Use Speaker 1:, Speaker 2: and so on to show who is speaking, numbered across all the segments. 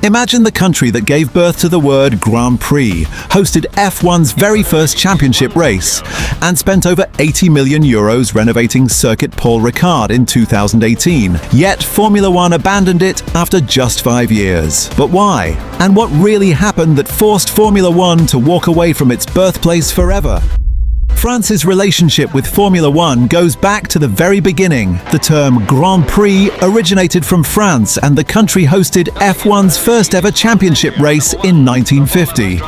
Speaker 1: Imagine the country that gave birth to the word Grand Prix, hosted F1's very first championship race, and spent over €80 million renovating Circuit Paul Ricard in 2018. Yet Formula One abandoned it after just 5 years. But why? And what really happened that forced Formula One to walk away from its birthplace forever? France's relationship with Formula One goes back to the very beginning. The term Grand Prix originated from France, and the country hosted F1's first ever championship race in 1950.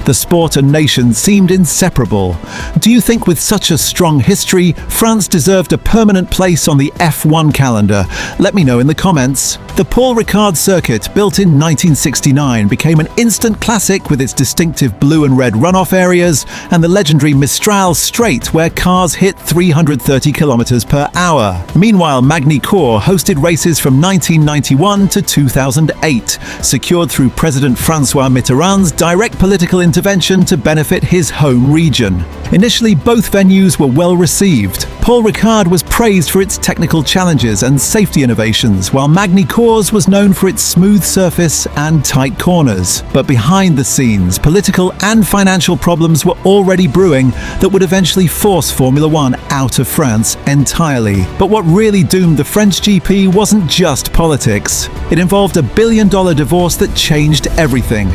Speaker 1: The sport and nation seemed inseparable. Do you think with such a strong history, France deserved a permanent place on the F1 calendar? Let me know in the comments. The Paul Ricard circuit, built in 1969, became an instant classic with its distinctive blue and red runoff areas and the legendary Mistral straight where cars hit 330 km per hour. Meanwhile, Magny-Cours hosted races from 1991 to 2008, secured through President François Mitterrand's direct political intervention to benefit his home region. Initially, both venues were well received. Paul Ricard was praised for its technical challenges and safety innovations, while Magny-Cours was known for its smooth surface and tight corners. But behind the scenes, political and financial problems were already brewing that would eventually force Formula One out of France entirely. But what really doomed the French GP wasn't just politics. It involved a $1 billion divorce that changed everything.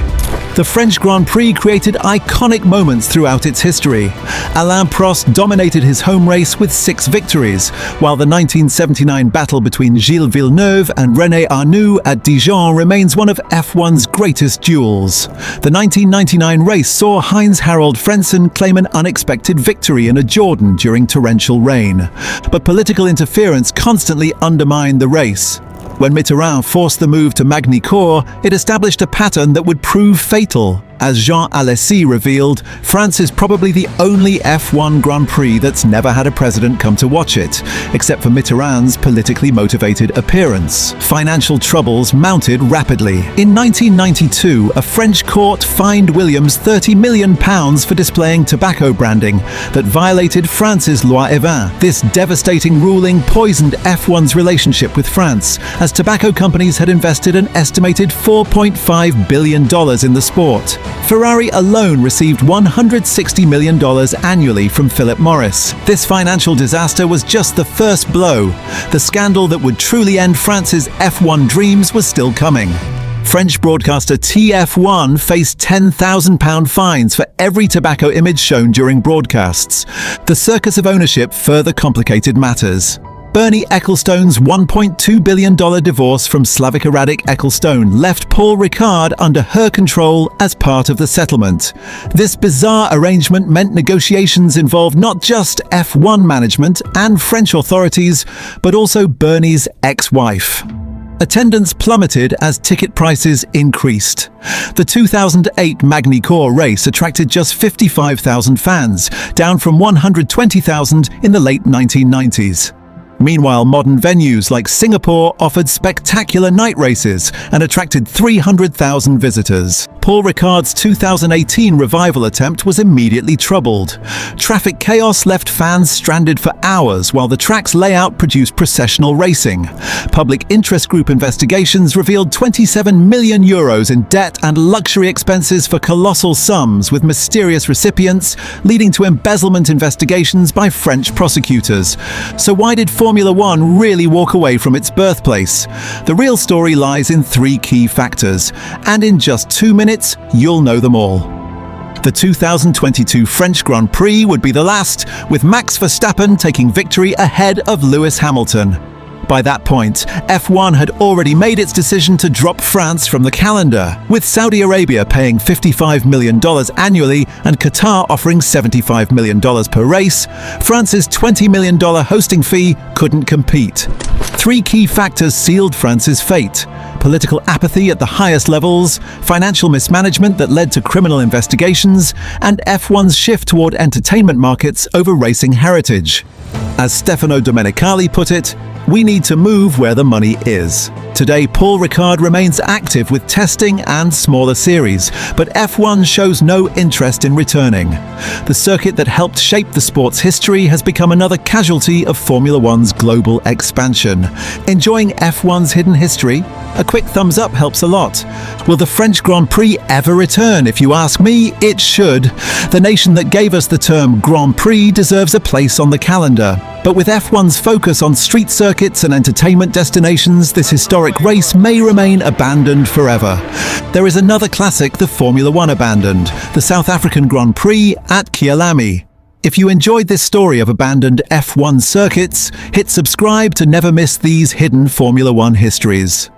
Speaker 1: The French Grand Prix created iconic moments throughout its history. Alain Prost dominated his home race with 6 victories, while the 1979 battle between Gilles Villeneuve and René Arnoux at Dijon remains one of F1's greatest duels. The 1999 race saw Heinz-Harald Frentzen claim an unexpected victory in a Jordan during torrential rain. But political interference constantly undermined the race. When Mitterrand forced the move to Magny-Cours, it established a pattern that would prove fatal. As Jean Alesi revealed, France is probably the only F1 Grand Prix that's never had a president come to watch it, except for Mitterrand's politically motivated appearance. Financial troubles mounted rapidly. In 1992, a French court fined Williams £30 million for displaying tobacco branding that violated France's Loi Evin. This devastating ruling poisoned F1's relationship with France, as tobacco companies had invested an estimated $4.5 billion in the sport. Ferrari alone received $160 million annually from Philip Morris. This financial disaster was just the first blow. The scandal that would truly end France's F1 dreams was still coming. French broadcaster TF1 faced £10,000 fines for every tobacco image shown during broadcasts. The circus of ownership further complicated matters. Bernie Ecclestone's $1.2 billion divorce from Slavica Radic Ecclestone left Paul Ricard under her control as part of the settlement. This bizarre arrangement meant negotiations involved not just F1 management and French authorities, but also Bernie's ex-wife. Attendance plummeted as ticket prices increased. The 2008 Magny-Cours race attracted just 55,000 fans, down from 120,000 in the late 1990s. Meanwhile, modern venues like Singapore offered spectacular night races and attracted 300,000 visitors. Paul Ricard's 2018 revival attempt was immediately troubled. Traffic chaos left fans stranded for hours, while the track's layout produced processional racing. Public interest group investigations revealed €27 million in debt and luxury expenses for colossal sums, with mysterious recipients, leading to embezzlement investigations by French prosecutors. So why did Formula One really walk away from its birthplace? The real story lies in 3 key factors, and in just 2 minutes, you'll know them all. The 2022 French Grand Prix would be the last, with Max Verstappen taking victory ahead of Lewis Hamilton. By that point, F1 had already made its decision to drop France from the calendar, with Saudi Arabia paying $55 million annually and Qatar offering $75 million per race. France's $20 million hosting fee couldn't compete. 3 key factors sealed France's fate: political apathy at the highest levels, financial mismanagement that led to criminal investigations, and F1's shift toward entertainment markets over racing heritage. As Stefano Domenicali put it, "We need to move where the money is." Today, Paul Ricard remains active with testing and smaller series, but F1 shows no interest in returning. The circuit that helped shape the sport's history has become another casualty of Formula One's global expansion. Enjoying F1's hidden history? A quick thumbs up helps a lot. Will the French Grand Prix ever return? If you ask me, it should. The nation that gave us the term Grand Prix deserves a place on the calendar. But with F1's focus on street circuits and entertainment destinations, this historic race may remain abandoned forever. There is another classic the Formula One abandoned, the South African Grand Prix at Kyalami. If you enjoyed this story of abandoned F1 circuits, hit subscribe to never miss these hidden Formula One histories.